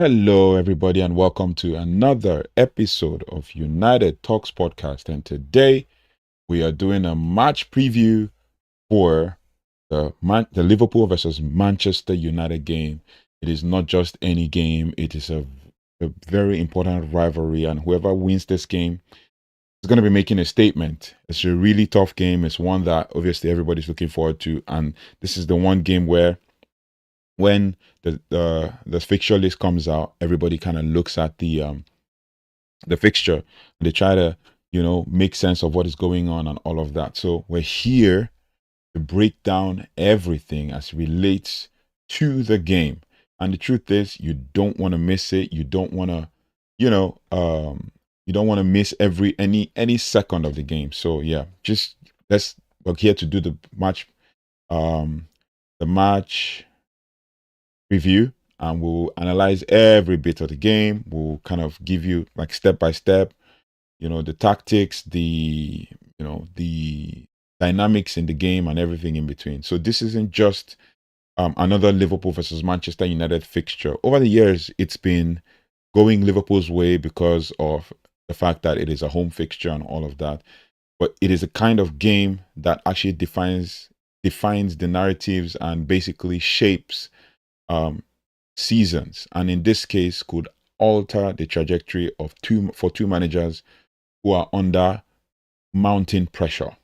Hello, everybody, and welcome to another episode of United Talks podcast. And today we are doing a match preview for the Liverpool versus Manchester United game. It is not just any game; it is a very important rivalry, and whoever wins this game is going to be making a statement. It's a really tough game. It's one that obviously everybody's looking forward to, and this is the one game where when the fixture list comes out, everybody kind of looks at the fixture and they try to make sense of what is going on and all of that. So we're here to break down everything as relates to the game. And the truth is, you don't want to miss it. You don't want to, you know, you don't want to miss any second of the game. So yeah, just we're here to do um, the match review, and we'll analyze every bit of the game. We'll kind of give you like step by step, the tactics, the dynamics in the game and everything in between. So this isn't just another Liverpool versus Manchester United fixture. Over the years, it's been going Liverpool's way because of the fact that it is a home fixture and all of that. But it is a kind of game that actually defines the narratives and basically shapes um, seasons, and in this case could alter the trajectory of two managers who are under mounting pressure.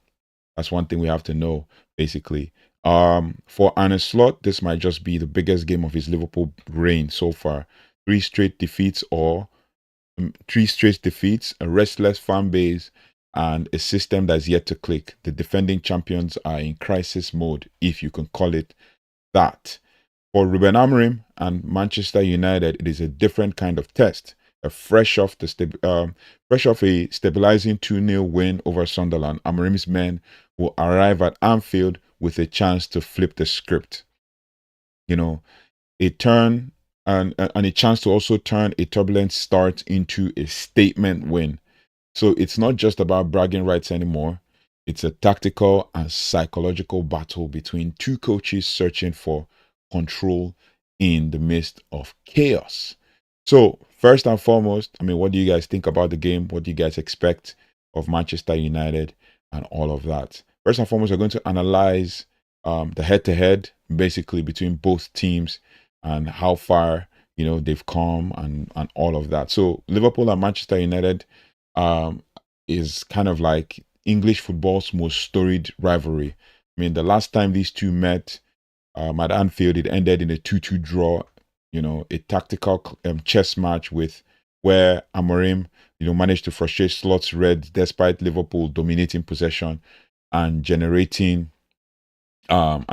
That's one thing we have to know, basically. For Arne Slot, this might just be the biggest game of his Liverpool reign so far. Three straight defeats, a restless fan base, and a system that's yet to click. The defending champions are in crisis mode, if you can call it that. For Rúben Amorim and Manchester United, it is a different kind of test. Fresh off a stabilizing 2-0 win over Sunderland, Amorim's men will arrive at Anfield with a chance to flip the script. A turn and a chance to also turn a turbulent start into a statement win. So it's not just about bragging rights anymore. It's a tactical and psychological battle between two coaches searching for control in the midst of chaos. So, first and foremost, what do you guys think about the game? What do you guys expect of Manchester United and all of that? First and foremost, we're going to analyze the head-to-head, basically between both teams and how far they've come and all of that. So, Liverpool and Manchester United is kind of like English football's most storied rivalry. The last time these two met at Anfield, it ended in a 2-2 draw, a tactical chess match where Amorim, managed to frustrate Slot's Red despite Liverpool dominating possession and generating a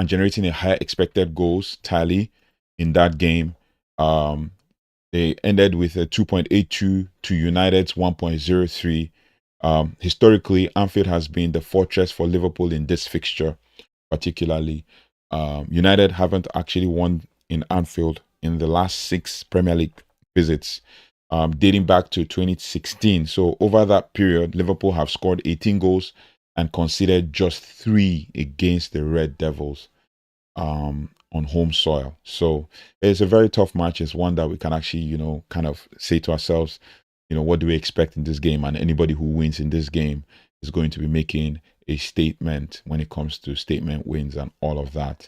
higher expected goals tally in that game. They ended with a 2.82 to United's 1.03. Historically, Anfield has been the fortress for Liverpool in this fixture, particularly. United haven't actually won in Anfield in the last 6 Premier League visits, dating back to 2016. So over that period, Liverpool have scored 18 goals and conceded just 3 against the Red Devils on home soil. So it's a very tough match. It's one that we can actually, kind of say to ourselves, what do we expect in this game? And anybody who wins in this game is going to be making a statement when it comes to statement wins and all of that.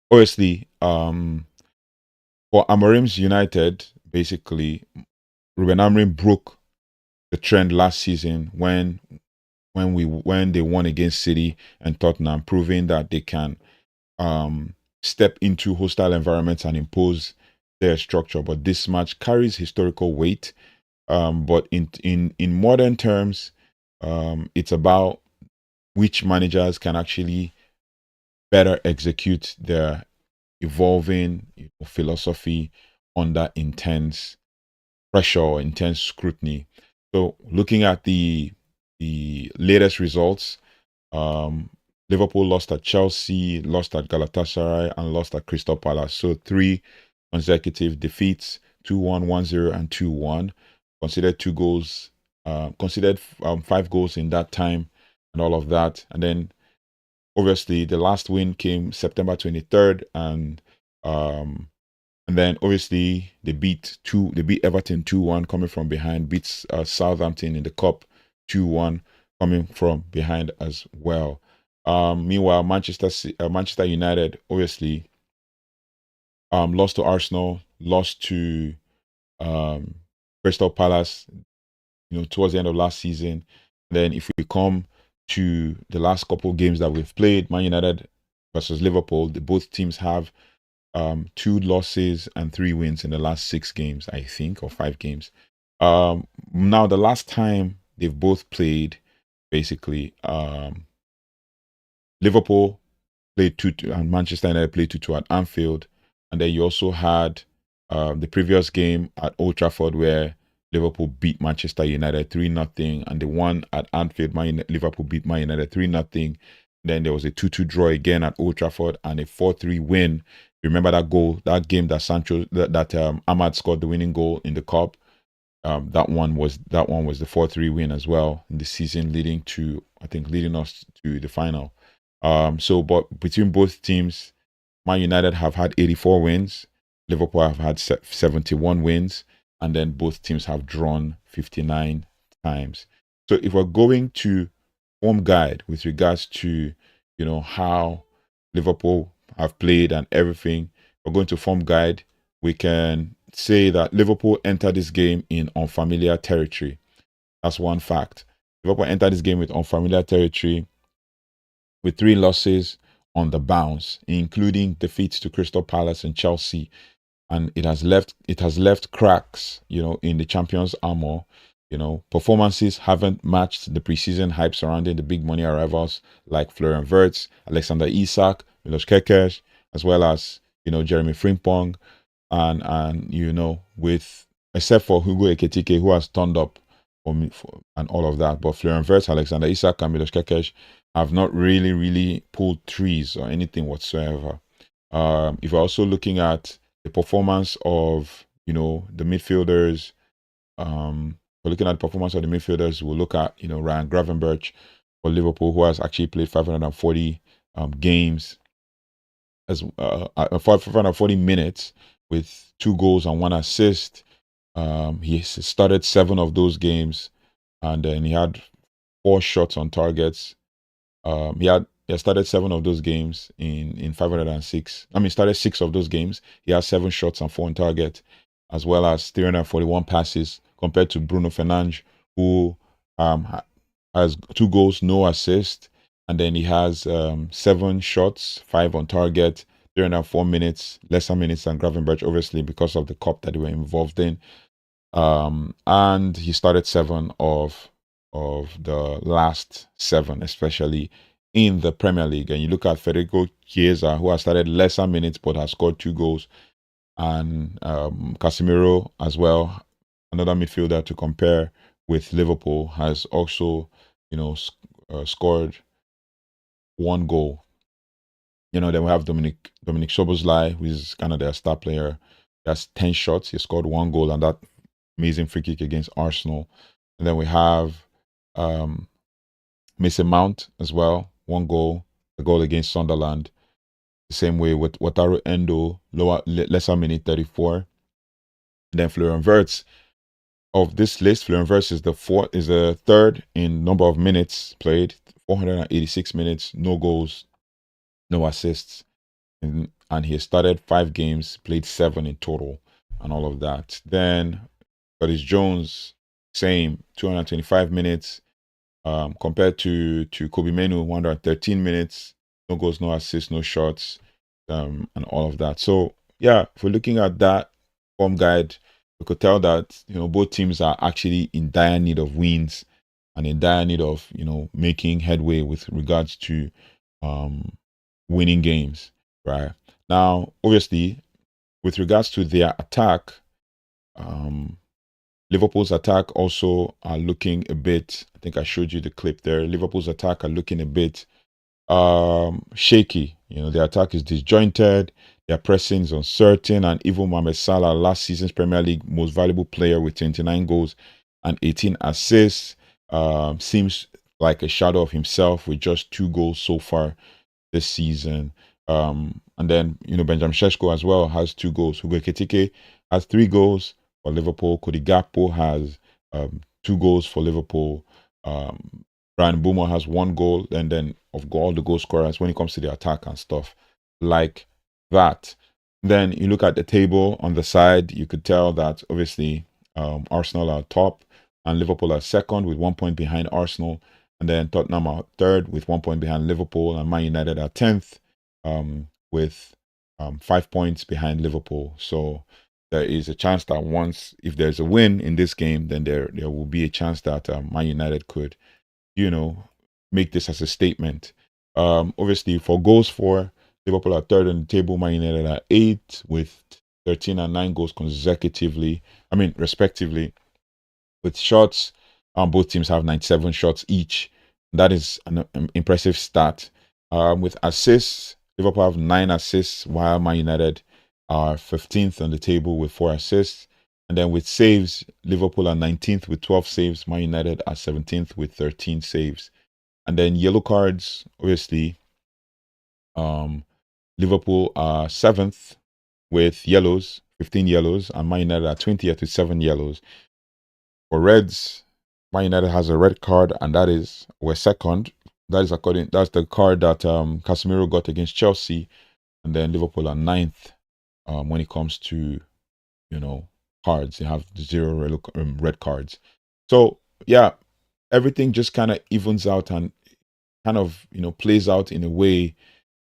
Obviously, for Amorim's United, basically, Rúben Amorim broke the trend last season when they won against City and Tottenham, proving that they can step into hostile environments and impose their structure. But this match carries historical weight. But in modern terms, it's about which managers can actually better execute their evolving philosophy under intense pressure or intense scrutiny. So looking at the latest results, Liverpool lost at Chelsea, lost at Galatasaray, and lost at Crystal Palace. So 3 consecutive defeats, 2-1, 1-0, and 2-1. Considered 2 goals, considered 5 goals in that time and all of that. And then obviously the last win came September 23rd, and And then obviously they beat Everton 2-1 coming from behind, beats Southampton in the cup 2-1 coming from behind as well. Meanwhile, Manchester United obviously lost to Arsenal, lost to Crystal Palace, towards the end of last season. Then if we come to the last couple of games that we've played, Man United versus Liverpool, both teams have 2 losses and 3 wins in the last 6 games, I think, or 5 games. Now the last time they've both played, basically, Liverpool played 2-2 and Manchester United played 2-2 at Anfield. And then you also had the previous game at Old Trafford where Liverpool beat Manchester United 3-0, and the one at Anfield, Liverpool beat Man United 3-0. Then there was a 2-2 draw again at Old Trafford and a 4-3 win. Remember that game that Ahmad scored the winning goal in the cup. That one was the 4-3 win as well in the season, leading us to the final. But between both teams, Man United have had 84 wins, Liverpool have had 71 wins, and then both teams have drawn 59 times. So if we're going to form guide with regards to how Liverpool have played and everything, we're going to form guide. We can say that Liverpool entered this game in unfamiliar territory. That's one fact. Liverpool entered this game with unfamiliar territory, with 3 losses on the bounce, including defeats to Crystal Palace and Chelsea, and it has left cracks, in the champions' armor. Performances haven't matched the preseason hype surrounding the big money arrivals like Florian Wirtz, Alexander Isak, Milos Kerkez, as well as Jeremy Frimpong, and with except for Hugo Ekitike, who has turned up and all of that, but Florian Wirtz, Alexander Isak, and Milos Kerkez have not really pulled trees or anything whatsoever. If we're also looking at the performance of the midfielders, we're looking at the performance of the midfielders. We'll look at Ryan Gravenberch for Liverpool, who has actually played 540 games, as 540 minutes with 2 goals and 1 assist. He started 7 of those games, and then he had 4 shots on targets. He started 7 of those games in 506. Started 6 of those games. He has 7 shots and 4 on target, as well as 341 passes, compared to Bruno Fernandes, who has 2 goals, no assist, and then he has 7 shots, 5 on target, 304 minutes, lesser minutes than Gravenberch, obviously because of the cup that they were involved in. And he started 7 of the last 7, especially in the Premier League. And you look at Federico Chiesa, who has started lesser minutes but has scored 2 goals, and Casemiro as well, another midfielder to compare with Liverpool, has also scored 1 goal. Then we have Dominic Szoboszlai, who is kind of their star player. He has 10 shots. He scored 1 goal and that amazing free kick against Arsenal. And then we have Mason Mount as well, 1 goal, a goal against Sunderland. The same way with Wataru Endo, lesser minute, 34. And then Florian Wirtz. Of this list, Florian Wirtz is the third in number of minutes played, 486 minutes, no goals, no assists, and he started 5 games, played 7 in total, and all of that. Then Curtis Jones, same, 225 minutes, compared to Kobbie Mainoo, 113 minutes, no goals, no assists, no shots, and all of that. So yeah, if we're looking at that form guide, we could tell that both teams are actually in dire need of wins and in dire need of making headway with regards to winning games. Right now, obviously, with regards to their attack, Liverpool's attack also are looking a bit. I think I showed you the clip there. Liverpool's attack are looking a bit shaky. Their attack is disjointed. Their pressing is uncertain, and even Mohamed Salah, last season's Premier League most valuable player with 29 goals and 18 assists, seems like a shadow of himself with just 2 goals so far this season. And then, Benjamin Sesko as well has 2 goals. Hugo Ekitike has 3 goals for Liverpool. Cody Gakpo has 2 goals for Liverpool. Brian Mbeumo has 1 goal. And then, of all the goal scorers, when it comes to the attack and stuff like that. Then you look at the table on the side, you could tell that obviously Arsenal are top and Liverpool are second with 1 point behind Arsenal. And then Tottenham are third with 1 point behind Liverpool, and Man United are 10th with 5 points behind Liverpool. So there is a chance that if there's a win in this game, then there will be a chance that Man United could, make this as a statement. Obviously, for goals for, Liverpool are third on the table, Man United are 8th with 13 and 9 goals respectively. With shots, both teams have 97 shots each. That is an impressive stat. With assists, Liverpool have 9 assists, while Man United are 15th on the table with 4 assists. And then with saves, Liverpool are 19th with 12 saves, Man United are 17th with 13 saves. And then yellow cards, obviously, Liverpool are 7th with yellows, 15 yellows, and Man United are 20th with 7 yellows. For reds, Man United has a red card, and we're second. That's the card that Casemiro got against Chelsea, and then Liverpool are 9th when it comes to cards. They have 0 red cards. So yeah, everything just kind of evens out and kind of plays out in a way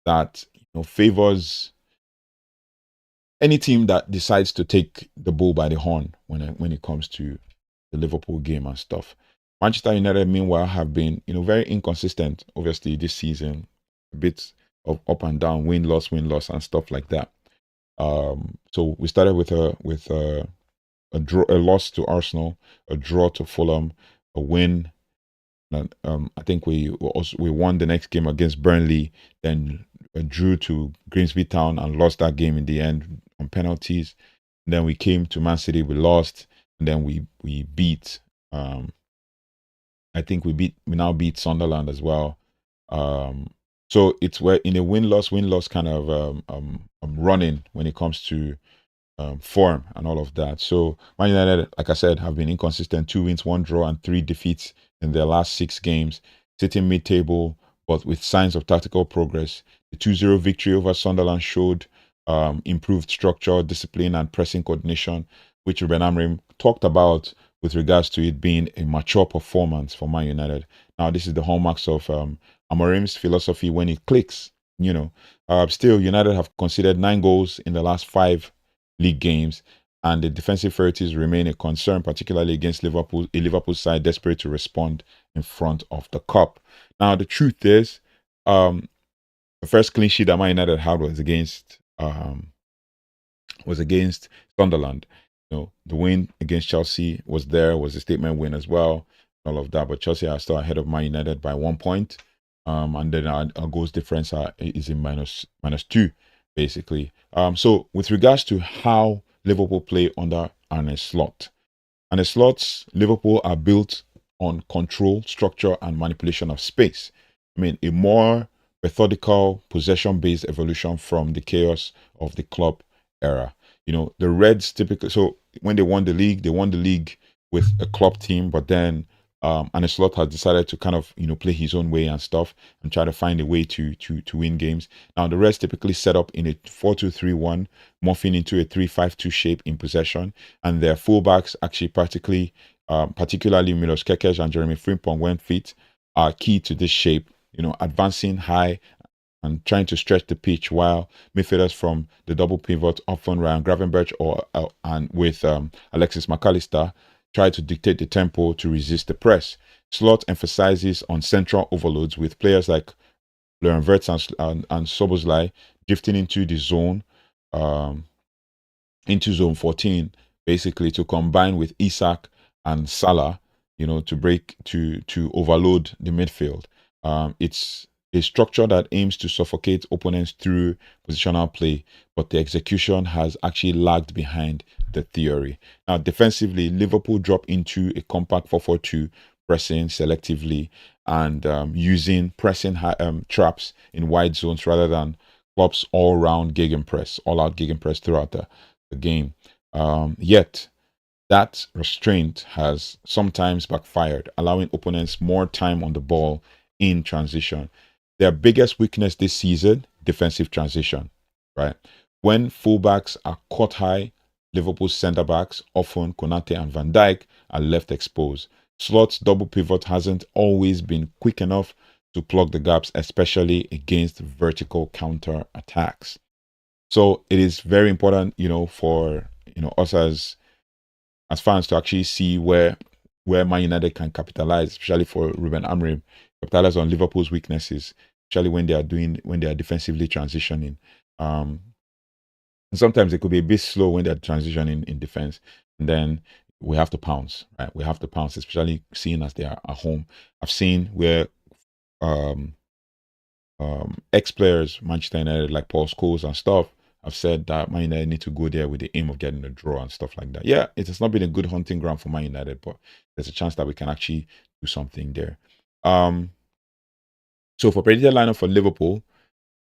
that favors any team that decides to take the bull by the horn when it comes to the Liverpool game and stuff. Manchester United, meanwhile, have been very inconsistent. Obviously, this season, a bit of up and down, win loss, and stuff like that. So we started with a loss to Arsenal, a draw to Fulham, a win. And, I think we won the next game against Burnley, then drew to Grimsby Town and lost that game in the end on penalties. And then we came to Man City, we lost, and then we beat. I think we now beat Sunderland as well. So we're in a win-loss kind of running when it comes to form and all of that. So Man United, like I said, have been inconsistent: 2 wins, 1 draw, and 3 defeats in their last 6 games, sitting mid-table, but with signs of tactical progress. The 2-0 victory over Sunderland showed improved structure, discipline, and pressing coordination, which Rúben Amorim talked about with regards to it being a mature performance for Man United. Now, this is the hallmarks of Amorim's philosophy when it clicks. Still, United have conceded 9 goals in the last 5 league games, and the defensive frailties remain a concern, particularly against Liverpool, a Liverpool side desperate to respond in front of the cup. Now, the truth is, the first clean sheet that Man United had was against Sunderland. The win against Chelsea was a statement win as well, all of that. But Chelsea are still ahead of Man United by 1 point, and then our goals difference is in -2, basically. So with regards to how Liverpool play under Arne Slot, Arne Slot's Liverpool are built on control, structure, and manipulation of space. A more methodical, possession-based evolution from the chaos of the club era. The Reds typically, so when they won the league with a club team, but then Arne Slot has decided to kind of play his own way and stuff and try to find a way to win games. Now the Reds typically set up in a 4-2-3-1, morphing into a 3-5-2 shape in possession, and their fullbacks actually particularly Milos Kekes and Jeremy Frimpong, when fit, are key to this shape. Advancing high and trying to stretch the pitch, while midfielders from the double pivot, often Ryan Gravenberch and with Alexis McAllister, try to dictate the tempo to resist the press. Slot emphasizes on central overloads, with players like Florian Wirtz and Szoboszlai drifting into the zone, into zone 14, basically to combine with Isak and Salah, to overload the midfield. It's a structure that aims to suffocate opponents through positional play, but the execution has actually lagged behind the theory. Now, defensively, Liverpool drop into a compact 4-4-2, pressing selectively and using pressing traps in wide zones rather than Klopp's all-round gegenpress, all-out gegenpress throughout the game. Yet, that restraint has sometimes backfired, allowing opponents more time on the ball in transition. Their biggest weakness this season, defensive transition, right? When fullbacks are caught high, Liverpool's centre-backs, often Konate and Van Dijk, are left exposed. Slot's double pivot hasn't always been quick enough to plug the gaps, especially against vertical counter attacks. So it is very important, for us as fans to actually see where Man United can capitalize, especially for Rúben Amorim, capitalize on Liverpool's weaknesses, especially when they are defensively transitioning. And sometimes it could be a bit slow when they're transitioning in defense, and then we have to pounce, right? We have to pounce, especially seeing as they are at home. I've seen where ex-players, Manchester United, like Paul Scholes and stuff, have said that Man United need to go there with the aim of getting a draw and stuff like that. Yeah, it has not been a good hunting ground for Man United, but there's a chance that we can actually do something there. So for predicted lineup for Liverpool,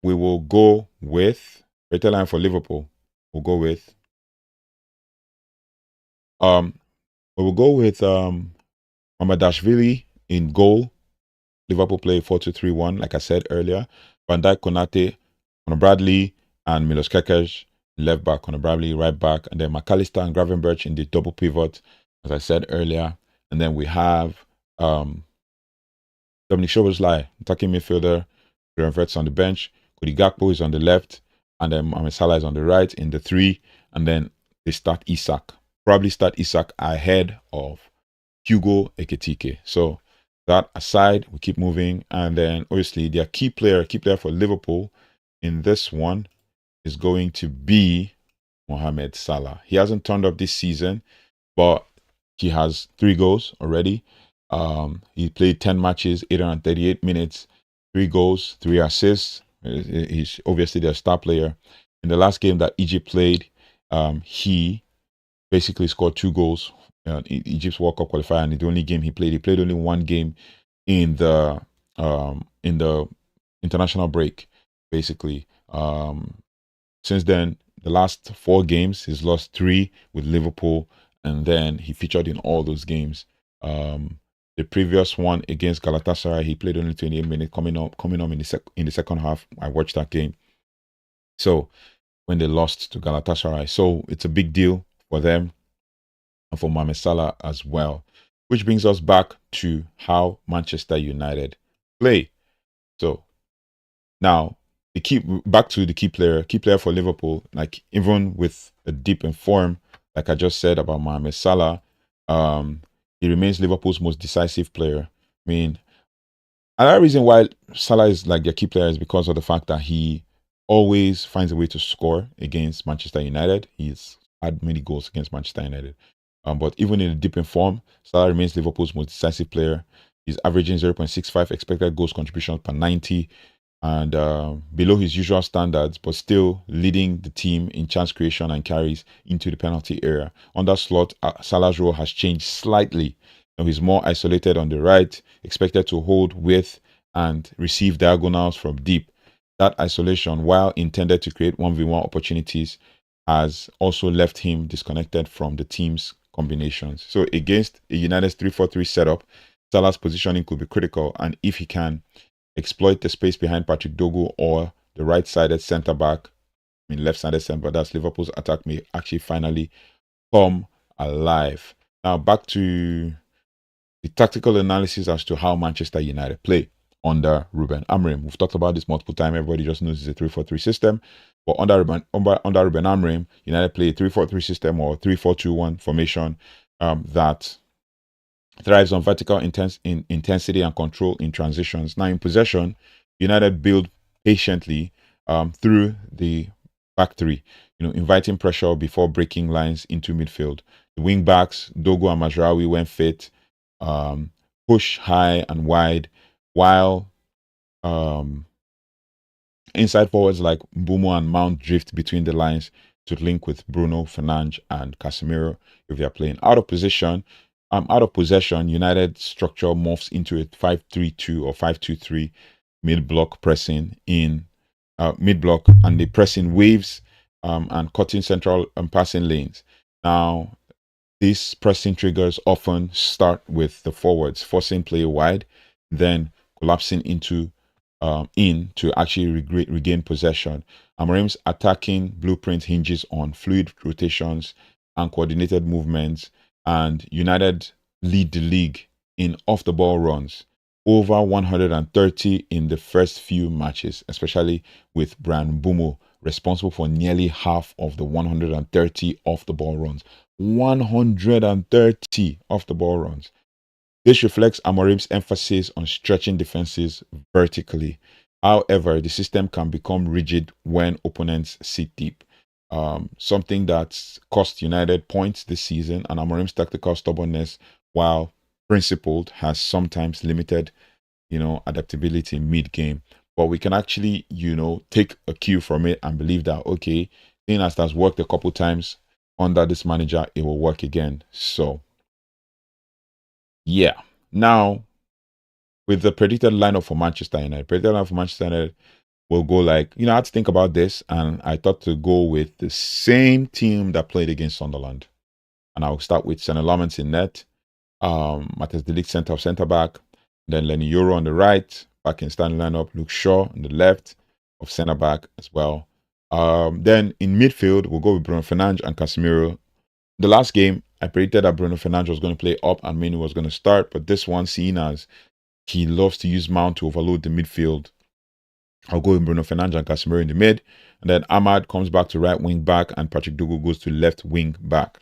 we will go with predicted lineup for Liverpool. We'll go with Mamardashvili in goal. Liverpool play 4-2-3-1, like I said earlier. Van Dijk, Konate, Conor Bradley, and Milos Kerkez, left back, Conor Bradley, right back, and then McAllister and Gravenberch in the double pivot, as I said earlier. And then we have Dominic Szoboszlai, attacking midfielder, Gravenberch on the bench, Cody Gakpo is on the left, and then Mohamed Salah is on the right in the 3, and then they start Isak. Probably start Isak ahead of Hugo Ekitike. So that aside, we keep moving, and then obviously their key player for Liverpool in this one is going to be Mohamed Salah. He hasn't turned up this season, but he has 3 goals already. He played 10 matches, 838 minutes, 3 goals, 3 assists. He's obviously their star player. In the last game that Egypt played, he basically scored 2 goals. Egypt's World Cup qualifier, and the only game he played only 1 game in the international break, basically. Since then, the last 4 games, he's lost 3 with Liverpool, and then he featured in all those games. The previous one against Galatasaray, he played only 28 minutes, coming up in the second half. I watched that game. So when they lost to Galatasaray, so it's a big deal for them and for Mohamed Salah as well. Which brings us back to how Manchester United play. So now back to the key player for Liverpool. Like, even with a dip in form, like I just said about Mohamed Salah, he remains Liverpool's most decisive player. I mean, another reason why Salah is like their key player is because of the fact that he always finds a way to score against Manchester United. He's had many goals against Manchester United. But even in a dip in form, Salah remains Liverpool's most decisive player. He's averaging 0.65 expected goals contribution per 90, and below his usual standards, but still leading the team in chance creation and carries into the penalty area. On that slot, Salah's role has changed slightly. Now he's more isolated on the right, expected to hold with and receive diagonals from deep. That isolation, while intended to create 1v1 opportunities, has also left him disconnected from the team's combinations. So against a United's 3-4-3 setup, Salah's positioning could be critical, and if he can exploit the space behind Patrick Dogu or the right-sided centre-back, left-sided centre-back, that's Liverpool's attack, may actually finally come alive. Now back to the tactical analysis as to how Manchester United play under Rúben Amorim. We've talked about this multiple times. Everybody just knows it's a 3-4-3 system. But under Rúben Amorim, United play a 3-4-3 system or 3-4-2-1 formation that thrives on vertical intensity and control in transitions. Now in possession, United build patiently through the back 3, inviting pressure before breaking lines into midfield. The wing backs, Dogu and Mazraoui, when fit, push high and wide, while inside forwards like Mbeumo and Mount drift between the lines to link with Bruno Fernandes and Casemiro if they are playing out of position. Out of possession, United structure morphs into a 5-3-2 or 5-2-3 mid-block pressing in mid block, and they press in waves and cutting central and passing lanes. Now, these pressing triggers often start with the forwards forcing play wide, then collapsing in to actually regain possession. Amorim's attacking blueprint hinges on fluid rotations and coordinated movements, and United lead the league in off the ball runs, over 130 in the first few matches, especially with Mbeumo responsible for nearly half of the 130 off the ball runs. 130 off the ball runs. This reflects Amorim's emphasis on stretching defenses vertically. However, the system can become rigid when opponents sit deep. Something that's cost United points this season, and Amorim's tactical stubbornness, while principled, has sometimes limited, adaptability mid-game. But we can actually, take a cue from it and believe that, okay, seeing as that's worked a couple times under this manager, it will work again. So, yeah. Now, with the predicted lineup for Manchester United, will go like, I had to think about this, and I thought to go with the same team that played against Sunderland. And I'll start with Senna Lamens in net, Matthias de Ligt centre back, then Lenny Yoro on the right, back in starting lineup, Luke Shaw on the left of centre back as well. Then in midfield, we'll go with Bruno Fernandes and Casemiro. The last game, I predicted that Bruno Fernandes was going to play up and Mainoo was going to start, but this one, seeing as he loves to use Mount to overload the midfield, I'll go with Bruno Fernandes and Casemiro in the mid, and then Ahmad comes back to right wing back, and Patrick Dogu goes to left wing back.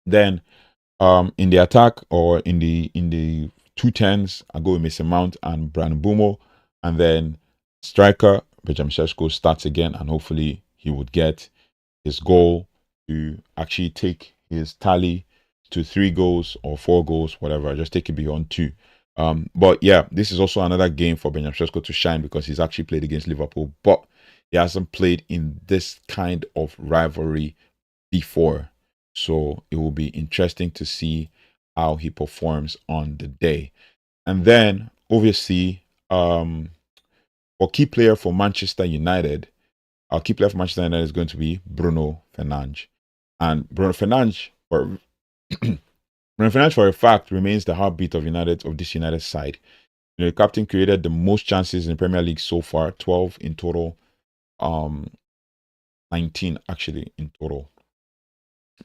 Then, in the attack or in the 2-10s, I go with Mason Mount and Mbeumo, and then striker Benjamin Sesko starts again, and hopefully he would get his goal to actually take his tally to 3 goals or 4 goals, whatever. Just take it beyond 2. But yeah, this is also another game for Benjamin Sesko to shine because he's actually played against Liverpool, but he hasn't played in this kind of rivalry before. So it will be interesting to see how he performs on the day. And then, obviously, for key player for Manchester United, our key player for Manchester United is going to be Bruno Fernandes. And Bruno Fernandes, for a fact, remains the heartbeat of this United side. The captain created the most chances in the Premier League so far, 12 in total, 19 actually in total.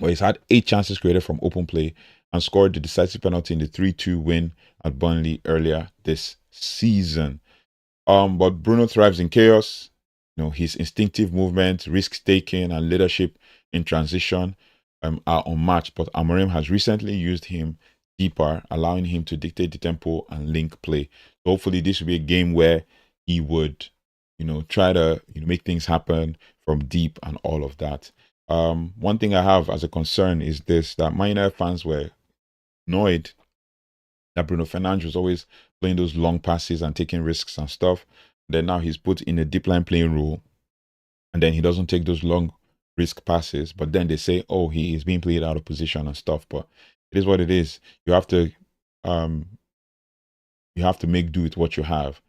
But he's had 8 chances created from open play and scored the decisive penalty in the 3-2 win at Burnley earlier this season. But Bruno thrives in chaos. His instinctive movement, risk-taking, and leadership in transition are unmatched. But Amorim has recently used him deeper, allowing him to dictate the tempo and link play. So hopefully this will be a game where he would, try to make things happen from deep and all of that. One thing I have as a concern is this, that Man United fans were annoyed that Bruno Fernandes was always playing those long passes and taking risks and stuff. Then now he's put in a deep line playing role, and then he doesn't take those long risk passes. But then they say, oh, he is being played out of position and stuff. But it is what it is. You have to make do with what you have.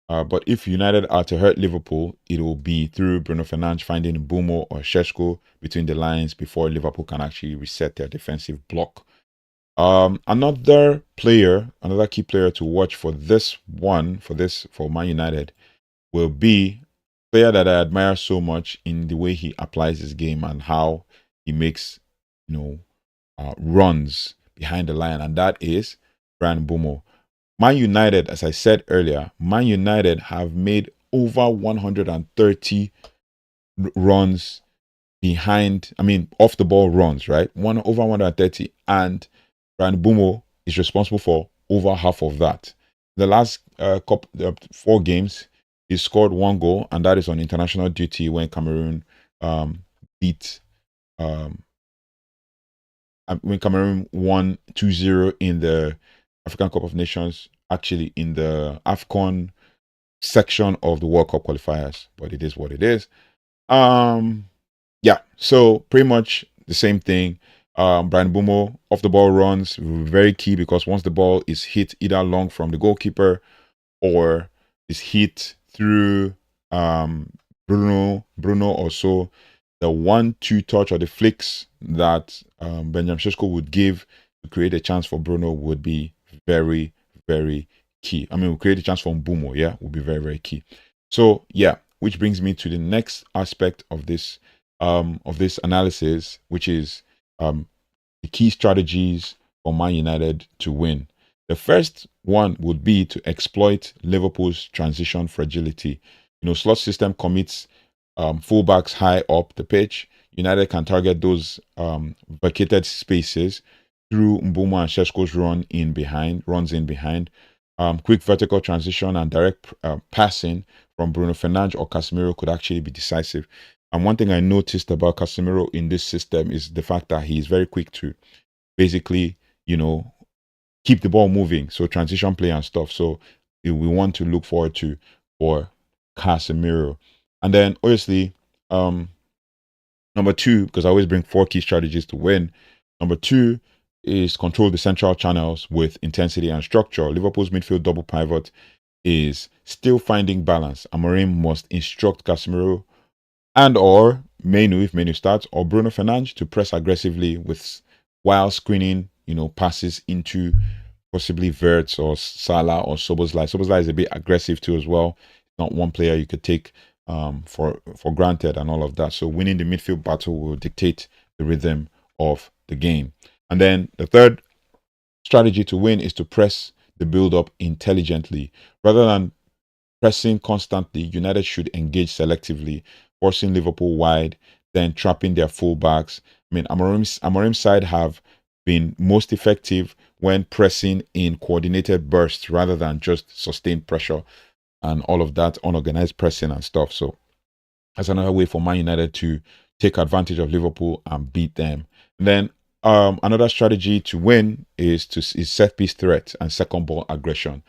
But if United are to hurt Liverpool, it will be through Bruno Fernandes finding Mbeumo or Sesko between the lines before Liverpool can actually reset their defensive block. Another key player to watch for Man United will be a player that I admire so much in the way he applies his game and how he makes, runs behind the line, and that is Mbeumo. Man United, as I said earlier, Man United have made over 130 runs off the ball runs, right? Over 130, and Mbeumo is responsible for over half of that. The last 4 games, he scored 1 goal, and that is on international duty when Cameroon beat when Cameroon won 2-0 in the African Cup of Nations, actually in the AFCON section of the World Cup qualifiers. But it is what it is. Yeah, so pretty much the same thing. Mbeumo off the ball runs, very key, because once the ball is hit either long from the goalkeeper or is hit through Bruno also, the 1-2 touch or the flicks that Benjamin Sesko would give to create a chance for Bruno would be very, very key. I mean, we create a chance for Mbeumo, yeah, would be very, very key. So yeah, which brings me to the next aspect of this analysis, which is the key strategies for Man United to win. The first one would be to exploit Liverpool's transition fragility. Slot system commits fullbacks high up the pitch. United can target those vacated spaces through Mbeumo and Sesko's runs in behind. Quick vertical transition and direct passing from Bruno Fernandes or Casemiro could actually be decisive. And one thing I noticed about Casemiro in this system is the fact that he is very quick to basically, keep the ball moving. So transition play and stuff. So we want to look forward to for Casemiro. And then obviously, number two, because I always bring 4 key strategies to win. Number 2 is control the central channels with intensity and structure. Liverpool's midfield double pivot is still finding balance. Amorim must instruct Casemiro and or Mainoo, if Mainoo starts, or Bruno Fernandes to press aggressively while screening, passes into possibly Wirtz or Salah or Szoboszlai. Szoboszlai is a bit aggressive too as well. Not one player you could take for granted and all of that. So winning the midfield battle will dictate the rhythm of the game. And then the third strategy to win is to press the build-up intelligently. Rather than pressing constantly, United should engage selectively, forcing Liverpool wide, then trapping their fullbacks. I mean, Amorim's side have been most effective when pressing in coordinated bursts rather than just sustained pressure and all of that unorganized pressing and stuff. So that's another way for Man United to take advantage of Liverpool and beat them. And then another strategy to win is set piece threat and second ball aggression.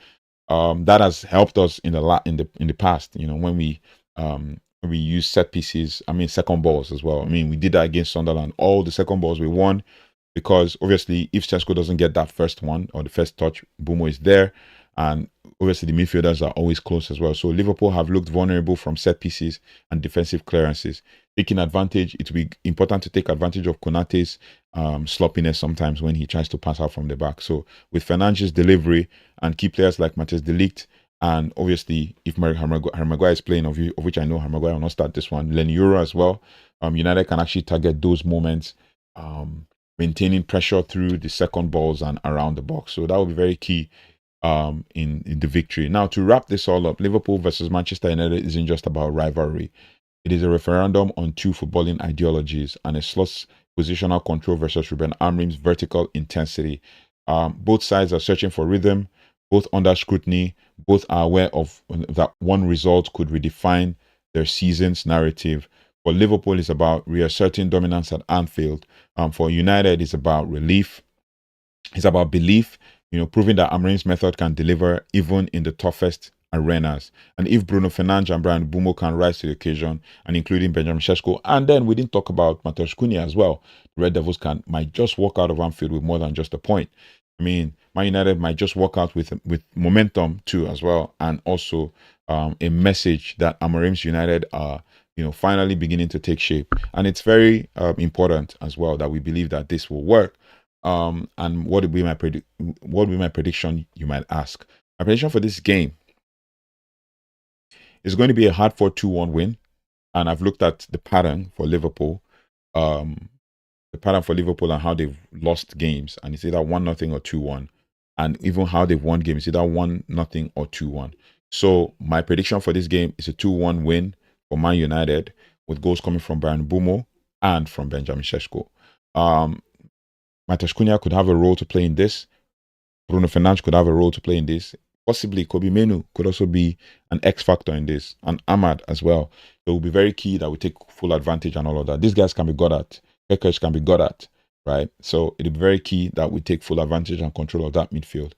That has helped us in the past. When we use set pieces, second balls as well. We did that against Sunderland. All the second balls we won because obviously if Sesko doesn't get that first one or the first touch, Mbeumo is there, and obviously the midfielders are always close as well. So Liverpool have looked vulnerable from set pieces and defensive clearances. Taking advantage, it will be important to take advantage of Konate's sloppiness sometimes when he tries to pass out from the back. So with Fernandes' delivery and key players like Matthijs de Ligt, and obviously if Harry Maguire is playing, of which I know Harry Maguire will not start this one, Len Euro as well, United can actually target those moments, maintaining pressure through the second balls and around the box. So that will be very key in the victory. Now, to wrap this all up, Liverpool versus Manchester United isn't just about rivalry. It is a referendum on 2 footballing ideologies and a Slot's positional control versus Rúben Amorim's vertical intensity. Both sides are searching for rhythm, both under scrutiny, both are aware of that one result could redefine their season's narrative. For Liverpool, it's about reasserting dominance at Anfield. For United, it's about relief. It's about belief, proving that Amorim's method can deliver even in the toughest arenas. And if Bruno Fernandes and Bryan Mbeumo can rise to the occasion, and including Benjamin Sesko, and then we didn't talk about Matheus Cunha as well, the Red Devils might just walk out of Anfield with more than just a point. Man United might just walk out with momentum too as well, and also a message that Amorim's United are finally beginning to take shape. And it's very important as well that we believe that this will work. And what would be my prediction, you might ask? My prediction for this game is going to be a hard 4-2-1 win. And I've looked at the pattern for Liverpool, and how they've lost games, and it's either 1-0 or 2-1. And even how they've won games, either 1-0 or 2-1. So my prediction for this game is a 2-1 win for Man United, with goals coming from Bryan Mbeumo and from Benjamin Sesko. Matheus Cunha could have a role to play in this. Bruno Fernandes could have a role to play in this. Possibly Kobbie Mainoo could also be an X factor in this, and Ahmad as well. So it will be very key that we take full advantage and all of that. These guys can be good at. Hackers can be good at, right? So it'll be very key that we take full advantage and control of that midfield.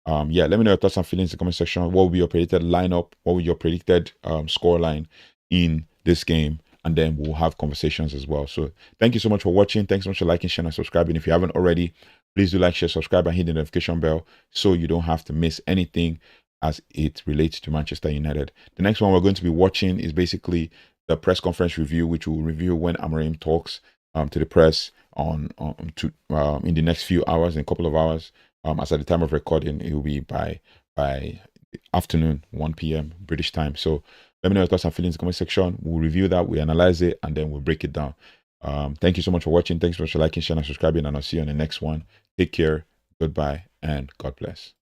Let me know your thoughts and feelings in the comment section. What will be your predicted lineup? What will be your predicted score line in this game? And then we'll have conversations as well. So thank you so much for watching. Thanks so much for liking, sharing, and subscribing. If you haven't already, please do like, share, subscribe, and hit the notification bell so you don't have to miss anything. as it relates to Manchester United. The next one we're going to be watching is basically the press conference review, which will review when Amorim talks to the press in the next few hours, in a couple of hours. As at the time of recording, it will be by afternoon, 1 p.m. British time. So let me know your thoughts and feelings in the comment section. We'll review that, we analyze it, and then we'll break it down. Thank you so much for watching. Thanks so much for liking, sharing, and subscribing, and I'll see you on the next one. Take care, goodbye, and God bless.